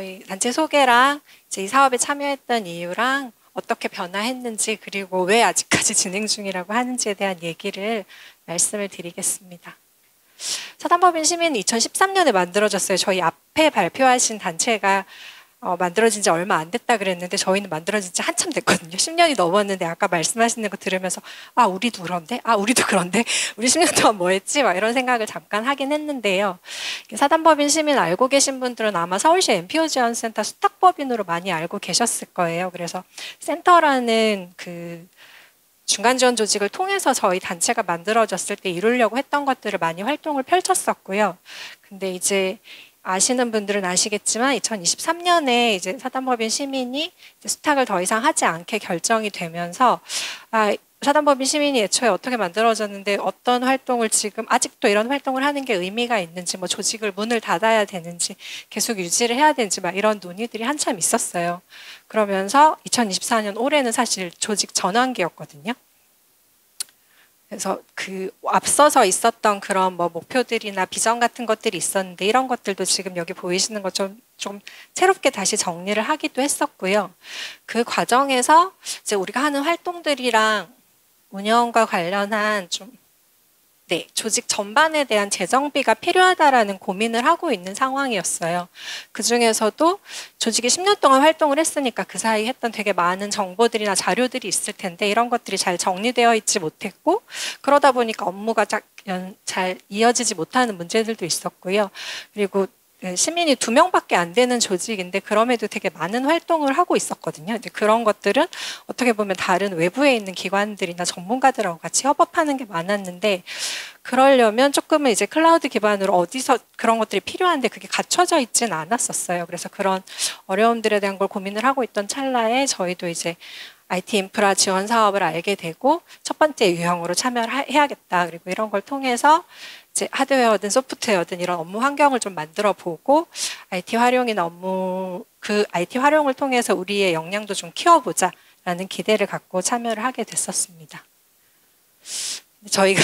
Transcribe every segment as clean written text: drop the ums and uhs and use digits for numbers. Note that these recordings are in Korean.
저희 단체 소개랑 이제 이 사업에 참여했던 이유랑 어떻게 변화했는지 그리고 왜 아직까지 진행 중이라고 하는지에 대한 얘기를 말씀을 드리겠습니다. 사단법인 시민은 2013년에 만들어졌어요. 저희 앞에 발표하신 단체가 만들어진 지 얼마 안 됐다 그랬는데 저희는 만들어진 지 한참 됐거든요. 10년이 넘었는데 아까 말씀하시는 거 들으면서 우리도 그런데? 우리도 그런데? 우리 10년 동안 뭐 했지? 막 이런 생각을 잠깐 하긴 했는데요. 사단법인 시민 알고 계신 분들은 아마 서울시 NPO 지원센터 수탁법인으로 많이 알고 계셨을 거예요. 그래서 센터라는 그 중간 지원 조직을 통해서 저희 단체가 만들어졌을 때 이루려고 했던 것들을 많이 활동을 펼쳤었고요. 근데 이제 아시는 분들은 아시겠지만 2023년에 이제 사단법인 시민이 이제 수탁을 더 이상 하지 않게 결정이 되면서 사단법인 시민이 애초에 어떻게 만들어졌는데 어떤 활동을 지금 아직도 이런 활동을 하는 게 의미가 있는지 뭐 조직을 문을 닫아야 되는지 계속 유지를 해야 되는지 막 이런 논의들이 한참 있었어요. 그러면서 2024년 올해는 사실 조직 전환기였거든요. 그래서 그 앞서서 있었던 그런 뭐 목표들이나 비전 같은 것들이 있었는데 이런 것들도 지금 여기 보이시는 것처럼 좀 새롭게 다시 정리를 하기도 했었고요. 그 과정에서 이제 우리가 하는 활동들이랑 운영과 관련한 조직 전반에 대한 재정비가 필요하다라는 고민을 하고 있는 상황이었어요. 그 중에서도 조직이 10년 동안 활동을 했으니까 그 사이 했던 되게 많은 정보들이나 자료들이 있을 텐데 이런 것들이 잘 정리되어 있지 못했고 그러다 보니까 업무가 잘 이어지지 못하는 문제들도 있었고요. 그리고 시민이 2명밖에 안 되는 조직인데 그럼에도 되게 많은 활동을 하고 있었거든요. 근데 그런 것들은 어떻게 보면 다른 외부에 있는 기관들이나 전문가들하고 같이 협업하는 게 많았는데 그러려면 조금은 이제 클라우드 기반으로 어디서 그런 것들이 필요한데 그게 갖춰져 있지는 않았었어요. 그래서 그런 어려움들에 대한 걸 고민을 하고 있던 찰나에 저희도 이제 IT 인프라 지원 사업을 알게 되고 첫 번째 유형으로 참여를 해야겠다. 그리고 이런 걸 통해서 이제 하드웨어든 소프트웨어든 이런 업무 환경을 좀 만들어 보고 IT 활용이나 그 IT 활용을 통해서 우리의 역량도 좀 키워보자라는 기대를 갖고 참여를 하게 됐었습니다. 저희가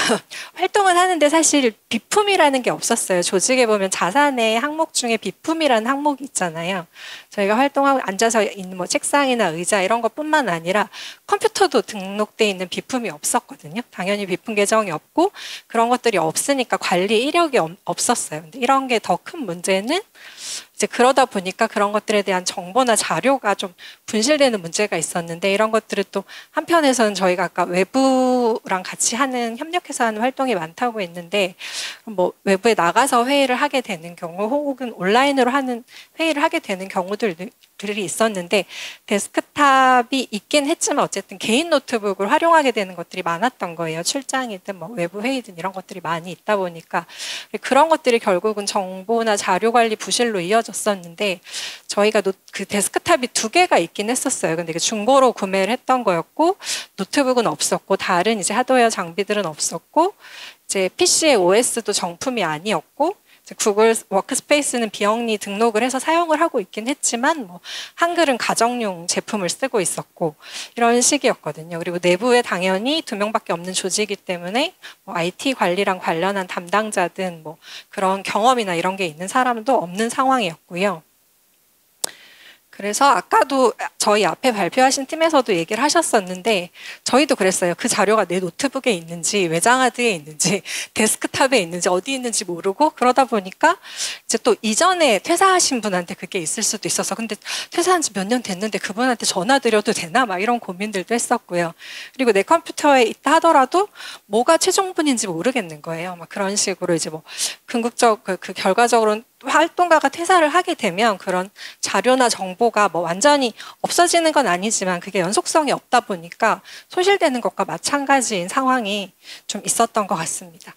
활동을 하는데 사실 비품이라는 게 없었어요. 조직에 보면 자산의 항목 중에 비품이라는 항목이 있잖아요. 저희가 활동하고 앉아서 있는 뭐 책상이나 의자 이런 것뿐만 아니라 컴퓨터도 등록돼 있는 비품이 없었거든요. 당연히 비품 계정이 없고 그런 것들이 없으니까 관리 이력이 없었어요. 근데 이런 게 더 큰 문제는 이제 그러다 보니까 그런 것들에 대한 정보나 자료가 좀 분실되는 문제가 있었는데 이런 것들을 또 한편에서는 저희가 아까 외부랑 같이 협력해서 하는 활동이 많다고 했는데 뭐 외부에 나가서 회의를 하게 되는 경우 혹은 온라인으로 하는 회의를 하게 되는 경우들이 있었는데 데스크탑이 있긴 했지만 어쨌든 개인 노트북을 활용하게 되는 것들이 많았던 거예요. 출장이든 뭐 외부 회의든 이런 것들이 많이 있다 보니까 그런 것들이 결국은 정보나 자료 관리 부실로 이어졌었는데 저희가 그 데스크탑이 2개가 있긴 했었어요. 근데 중고로 구매를 했던 거였고 노트북은 없었고 다른 이제 하드웨어 장비들은 없었고 이제 PC의 OS도 정품이 아니었고 구글 워크스페이스는 비영리 등록을 해서 사용을 하고 있긴 했지만 뭐 한글은 가정용 제품을 쓰고 있었고 이런 식이었거든요. 그리고 내부에 당연히 2명밖에 없는 조직이기 때문에 뭐 IT 관리랑 관련한 담당자든 뭐 그런 경험이나 이런 게 있는 사람도 없는 상황이었고요. 그래서 아까도 저희 앞에 발표하신 팀에서도 얘기를 하셨었는데 저희도 그랬어요. 그 자료가 내 노트북에 있는지 외장하드에 있는지 데스크탑에 있는지 어디 있는지 모르고 그러다 보니까 이제 또 이전에 퇴사하신 분한테 그게 있을 수도 있어서 근데 퇴사한 지 몇 년 됐는데 그분한테 전화 드려도 되나 막 이런 고민들도 했었고요. 그리고 내 컴퓨터에 있다 하더라도 뭐가 최종분인지 모르겠는 거예요. 막 그런 식으로 이제 뭐 궁극적 그 결과적으로는 활동가가 퇴사를 하게 되면 그런 자료나 정보가 뭐 완전히 없어지는 건 아니지만 그게 연속성이 없다 보니까 소실되는 것과 마찬가지인 상황이 좀 있었던 것 같습니다.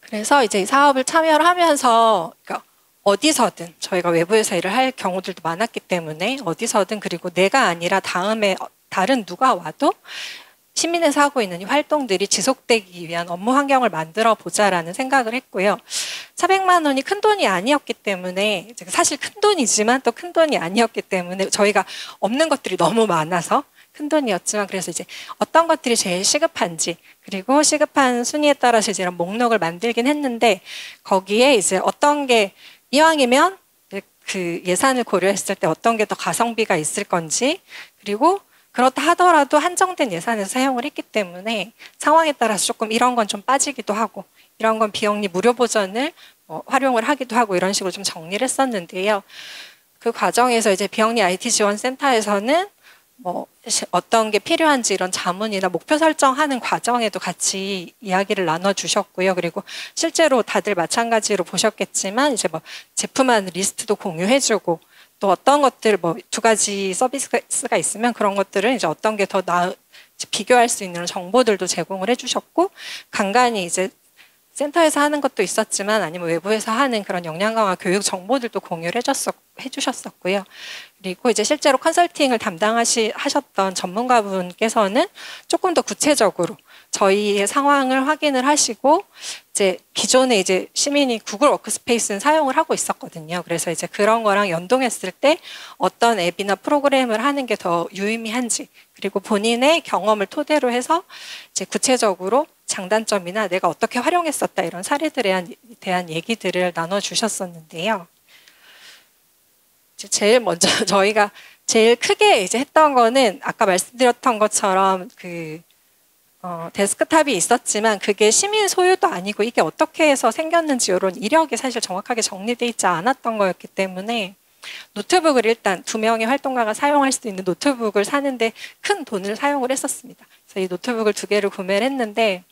그래서 이제 이 사업을 참여를 하면서 그러니까 어디서든 저희가 외부에서 일을 할 경우들도 많았기 때문에 어디서든 그리고 내가 아니라 다음에 다른 누가 와도 시민에서 하고 있는 이 활동들이 지속되기 위한 업무 환경을 만들어 보자라는 생각을 했고요. 400만 원이 큰 돈이 아니었기 때문에 사실 큰 돈이지만 또 큰 돈이 아니었기 때문에 저희가 없는 것들이 너무 많아서 큰 돈이었지만 그래서 이제 어떤 것들이 제일 시급한지 그리고 시급한 순위에 따라서 이제 이런 목록을 만들긴 했는데 거기에 이제 어떤 게 이왕이면 그 예산을 고려했을 때 어떤 게 더 가성비가 있을 건지, 그리고 그렇다 하더라도 한정된 예산에서 사용을 했기 때문에 상황에 따라서 조금 이런 건 좀 빠지기도 하고, 이런 건 비영리 무료 버전을 활용을 하기도 하고, 이런 식으로 좀 정리를 했었는데요. 그 과정에서 이제 비영리 IT 지원센터에서는 뭐 어떤 게 필요한지 이런 자문이나 목표 설정하는 과정에도 같이 이야기를 나눠주셨고요. 그리고 실제로 다들 마찬가지로 보셨겠지만 이제 뭐 제품한 리스트도 공유해주고, 또 어떤 것들 뭐 두 가지 서비스가 있으면 그런 것들은 이제 어떤 게 더 비교할 수 있는 정보들도 제공을 해주셨고, 간간히 이제 센터에서 하는 것도 있었지만 아니면 외부에서 하는 그런 역량 강화 교육 정보들도 공유를 해주셨었고요. 그리고 이제 실제로 컨설팅을 하셨던 전문가분께서는 조금 더 구체적으로 저희의 상황을 확인을 하시고, 이제 기존에 이제 시민이 구글 워크스페이스는 사용을 하고 있었거든요. 그래서 이제 그런 거랑 연동했을 때 어떤 앱이나 프로그램을 하는 게 더 유의미한지, 그리고 본인의 경험을 토대로 해서 이제 구체적으로 장단점이나 내가 어떻게 활용했었다 이런 사례들에 대한 얘기들을 나눠주셨었는데요. 제일 먼저 저희가 제일 크게 이제 했던 거는 아까 말씀드렸던 것처럼 데스크탑이 있었지만 그게 시민 소유도 아니고 이게 어떻게 해서 생겼는지 이런 이력이 사실 정확하게 정리되어 있지 않았던 거였기 때문에 노트북을 일단 2명의 활동가가 사용할 수 있는 노트북을 사는데 큰 돈을 사용을 했었습니다. 그래서 이 노트북을 2개를 구매를 했는데,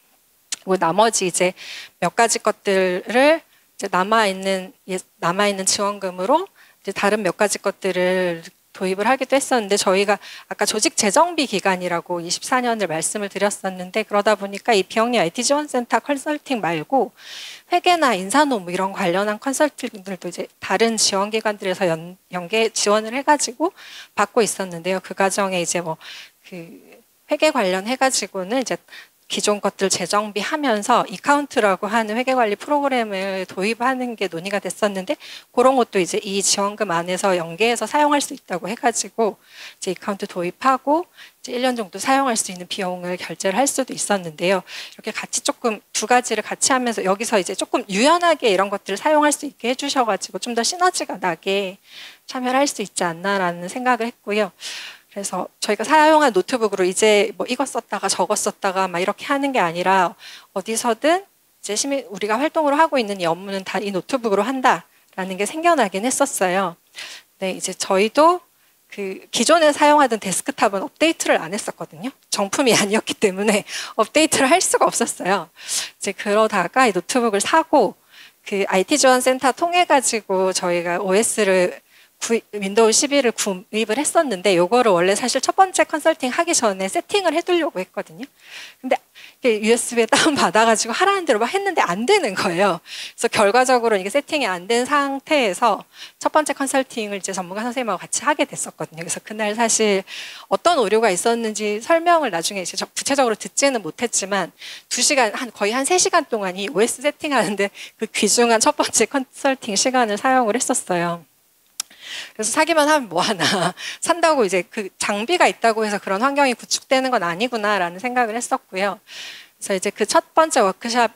나머지 이제 몇 가지 것들을 이제 남아있는 지원금으로 이제 다른 몇 가지 것들을 도입을 하기도 했었는데, 저희가 아까 조직 재정비 기간이라고 24년을 말씀을 드렸었는데, 그러다 보니까 이 비영리 IT 지원센터 컨설팅 말고 회계나 인사노무 이런 관련한 컨설팅들도 이제 다른 지원기관들에서 연계 지원을 해가지고 받고 있었는데요. 그 과정에 이제 뭐 회계 관련 해가지고는 이제 기존 것들 재정비하면서 이카운트라고 하는 회계관리 프로그램을 도입하는 게 논의가 됐었는데, 그런 것도 이제 이 지원금 안에서 연계해서 사용할 수 있다고 해가지고 이제 이카운트 도입하고 이제 1년 정도 사용할 수 있는 비용을 결제를 할 수도 있었는데요. 이렇게 같이 조금 2가지를 같이 하면서 여기서 이제 조금 유연하게 이런 것들을 사용할 수 있게 해주셔가지고 좀 더 시너지가 나게 참여를 할 수 있지 않나라는 생각을 했고요. 그래서 저희가 사용한 노트북으로 이제 뭐 이거 썼다가 저거 썼다가 막 이렇게 하는 게 아니라 어디서든 이제 우리가 활동을 하고 있는 이 업무는 다 이 노트북으로 한다라는 게 생겨나긴 했었어요. 네, 이제 저희도 기존에 사용하던 데스크탑은 업데이트를 안 했었거든요. 정품이 아니었기 때문에 업데이트를 할 수가 없었어요. 이제 그러다가 이 노트북을 사고 IT 지원센터 통해 가지고 저희가 OS를 윈도우 11을 구입을 했었는데, 요거를 원래 사실 첫 번째 컨설팅 하기 전에 세팅을 해두려고 했거든요. 근데 USB에 다운받아가지고 하라는 대로 막 했는데 안 되는 거예요. 그래서 결과적으로 이게 세팅이 안 된 상태에서 첫 번째 컨설팅을 이제 전문가 선생님하고 같이 하게 됐었거든요. 그래서 그날 사실 어떤 오류가 있었는지 설명을 나중에 이제 구체적으로 듣지는 못했지만 2시간, 거의 한 3시간 동안 이 OS 세팅하는데 그 귀중한 첫 번째 컨설팅 시간을 사용을 했었어요. 그래서 사기만 하면 뭐하나, 산다고 이제 장비가 있다고 해서 그런 환경이 구축되는 건 아니구나라는 생각을 했었고요. 그래서 이제 그 첫 번째 워크샵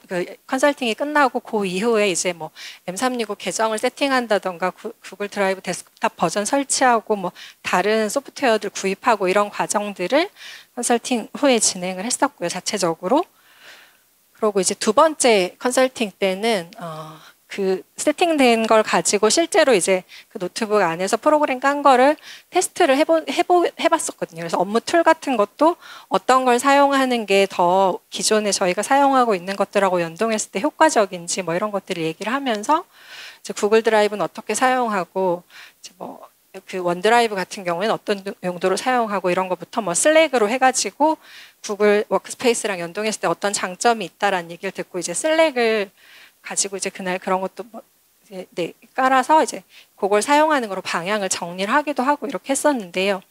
컨설팅이 끝나고 그 이후에 이제 뭐 M365 계정을 세팅한다던가 구글 드라이브 데스크탑 버전 설치하고 뭐 다른 소프트웨어들 구입하고 이런 과정들을 컨설팅 후에 진행을 했었고요, 자체적으로. 그리고 이제 2번째 컨설팅 때는 세팅된 걸 가지고 실제로 이제 그 노트북 안에서 프로그램 깐 거를 테스트를 해봤었거든요. 그래서 업무 툴 같은 것도 어떤 걸 사용하는 게 더 기존에 저희가 사용하고 있는 것들하고 연동했을 때 효과적인지 뭐 이런 것들을 얘기를 하면서 이제 구글 드라이브는 어떻게 사용하고 이제 뭐 원드라이브 같은 경우에는 어떤 용도로 사용하고 이런 것부터 뭐 슬랙으로 해가지고 구글 워크스페이스랑 연동했을 때 어떤 장점이 있다라는 얘기를 듣고 이제 슬랙을 가지고 이제 그날 그런 것도 깔아서 이제 그걸 사용하는 거로 방향을 정리를 하기도 하고 이렇게 했었는데요.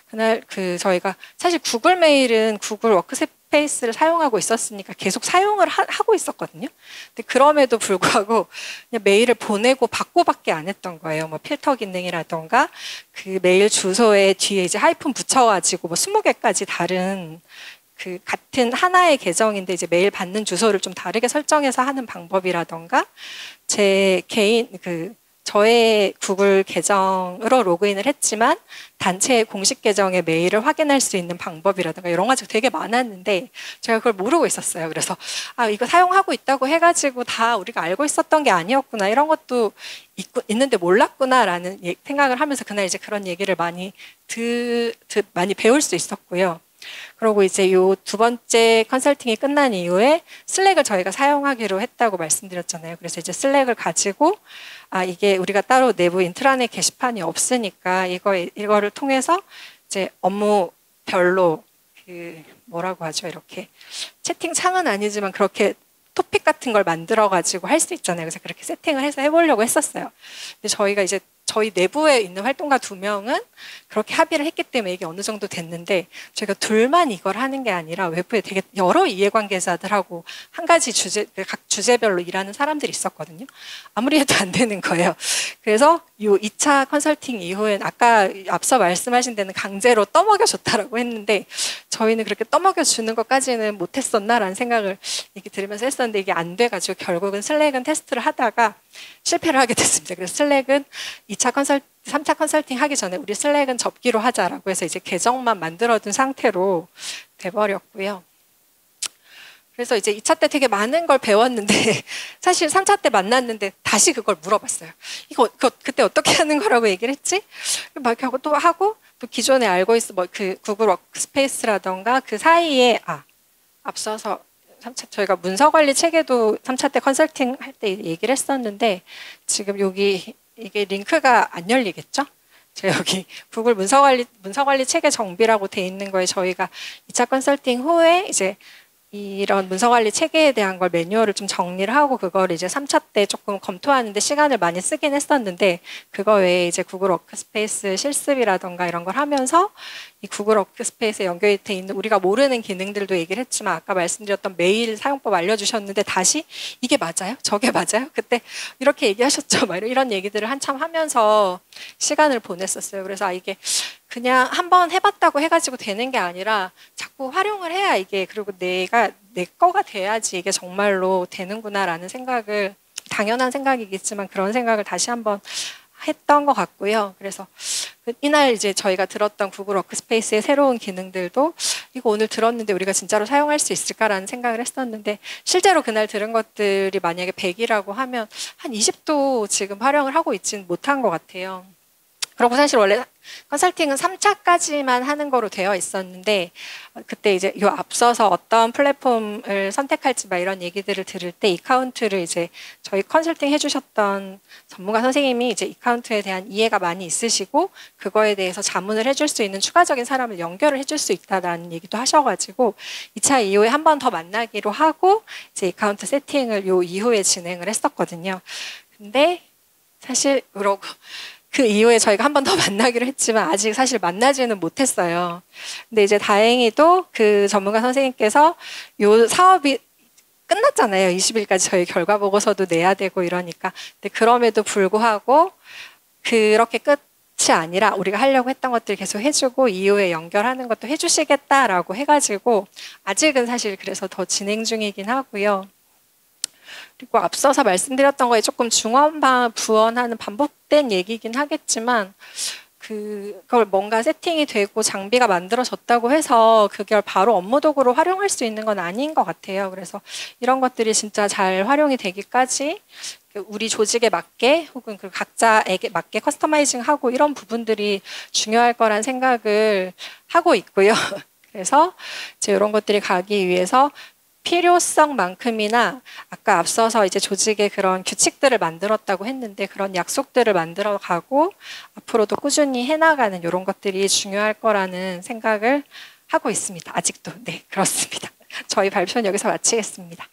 그날 저희가 사실 구글 메일은 구글 워크스페이스를 사용하고 있었으니까 계속 사용을 하고 있었거든요. 근데 그럼에도 불구하고 그냥 메일을 보내고 받고밖에 안 했던 거예요. 뭐 필터 기능이라던가 그 메일 주소에 뒤에 이제 하이픈 붙여가지고 뭐 20개까지 다른 같은 하나의 계정인데 이제 메일 받는 주소를 좀 다르게 설정해서 하는 방법이라던가 제 개인 저의 구글 계정으로 로그인을 했지만 단체의 공식 계정의 메일을 확인할 수 있는 방법이라든가 이런 가지고 되게 많았는데 제가 그걸 모르고 있었어요. 그래서 이거 사용하고 있다고 해가지고 다 우리가 알고 있었던 게 아니었구나, 이런 것도 있는데 몰랐구나라는 생각을 하면서 그날 이제 그런 얘기를 많이 많이 배울 수 있었고요. 그리고 이제 요 두 번째 컨설팅이 끝난 이후에 슬랙을 저희가 사용하기로 했다고 말씀드렸잖아요. 그래서 이제 슬랙을 가지고 이게 우리가 따로 내부 인트라넷 게시판이 없으니까 이거를 통해서 이제 업무별로 뭐라고 하죠? 이렇게 채팅창은 아니지만 그렇게 토픽 같은 걸 만들어 가지고 할 수 있잖아요. 그래서 그렇게 세팅을 해서 해보려고 했었어요. 근데 저희가 이제 저희 내부에 있는 활동가 2명은 그렇게 합의를 했기 때문에 이게 어느 정도 됐는데, 저희가 둘만 이걸 하는 게 아니라 외부에 되게 여러 이해관계자들하고 한 가지 각 주제별로 일하는 사람들이 있었거든요. 아무리 해도 안 되는 거예요. 그래서 요 2차 컨설팅 이후엔 아까 앞서 말씀하신 데는 강제로 떠먹여 줬다라고 했는데 저희는 그렇게 떠먹여 주는 것까지는 못했었나라는 생각을 얘기 들으면서 했었는데, 이게 안 돼가지고 결국은 슬랙은 테스트를 하다가 실패를 하게 됐습니다. 그래서 슬랙은 3차 컨설팅 하기 전에 우리 슬랙은 접기로 하자라고 해서 이제 계정만 만들어둔 상태로 돼버렸고요. 그래서 이제 2차 때 되게 많은 걸 배웠는데 사실 3차 때 만났는데 다시 그걸 물어봤어요. 이거 그때 어떻게 하는 거라고 얘기를 했지? 막 하고 또 기존에 알고 있어 그 구글 워크스페이스라던가 그 사이에 앞서서 3차 저희가 문서관리 체계도 3차 때 컨설팅 할 때 얘기를 했었는데 지금 이게 링크가 안 열리겠죠? 제가 여기 구글 문서관리 체계 정비라고 돼 있는 거에 저희가 2차 컨설팅 후에 이제 이런 문서관리 체계에 대한 걸 매뉴얼을 좀 정리를 하고 그걸 이제 3차 때 조금 검토하는데 시간을 많이 쓰긴 했었는데, 그거 외에 이제 구글 워크스페이스 실습이라던가 이런 걸 하면서 이 구글 워크스페이스에 연결돼 있는 우리가 모르는 기능들도 얘기를 했지만 아까 말씀드렸던 메일 사용법 알려주셨는데 다시 이게 맞아요? 저게 맞아요? 그때 이렇게 얘기하셨죠? 막 이런 얘기들을 한참 하면서 시간을 보냈었어요. 그래서 이게 그냥 한번 해봤다고 해가지고 되는 게 아니라 자꾸 활용을 해야 이게, 그리고 내 거가 돼야지 이게 정말로 되는구나라는 생각을, 당연한 생각이겠지만 그런 생각을 다시 한번 했던 것 같고요. 그래서 이날 이제 저희가 들었던 구글 워크스페이스의 새로운 기능들도 이거 오늘 들었는데 우리가 진짜로 사용할 수 있을까라는 생각을 했었는데, 실제로 그날 들은 것들이 만약에 100이라고 하면 한 20도 지금 활용을 하고 있지는 못한 것 같아요. 그리고 사실 원래 컨설팅은 3차까지만 하는 거로 되어 있었는데 그때 이제 요 앞서서 어떤 플랫폼을 선택할지 막 이런 얘기들을 들을 때 이카운트를 이제 저희 컨설팅 해주셨던 전문가 선생님이 이제 이카운트에 대한 이해가 많이 있으시고 그거에 대해서 자문을 해줄 수 있는 추가적인 사람을 연결을 해줄 수 있다라는 얘기도 하셔가지고 2차 이후에 한 번 더 만나기로 하고 이제 이카운트 세팅을 요 이후에 진행을 했었거든요. 근데 사실 그러고 그 이후에 저희가 한 번 더 만나기로 했지만 아직 사실 만나지는 못했어요. 근데 이제 다행히도 그 전문가 선생님께서 요 사업이 끝났잖아요. 20일까지 저희 결과 보고서도 내야 되고 이러니까. 근데 그럼에도 불구하고 그렇게 끝이 아니라 우리가 하려고 했던 것들 계속 해주고 이후에 연결하는 것도 해주시겠다라고 해가지고 아직은 사실 그래서 더 진행 중이긴 하고요. 그리고 앞서서 말씀드렸던 거에 조금 부원하는 반복된 얘기긴 하겠지만 그걸 뭔가 세팅이 되고 장비가 만들어졌다고 해서 그걸 바로 업무 도구로 활용할 수 있는 건 아닌 것 같아요. 그래서 이런 것들이 진짜 잘 활용이 되기까지 우리 조직에 맞게 혹은 그 각자에게 맞게 커스터마이징하고 이런 부분들이 중요할 거란 생각을 하고 있고요. 그래서 이제 이런 것들이 가기 위해서 필요성만큼이나 아까 앞서서 이제 조직의 그런 규칙들을 만들었다고 했는데 그런 약속들을 만들어 가고 앞으로도 꾸준히 해나가는 이런 것들이 중요할 거라는 생각을 하고 있습니다. 아직도. 네, 그렇습니다. 저희 발표는 여기서 마치겠습니다.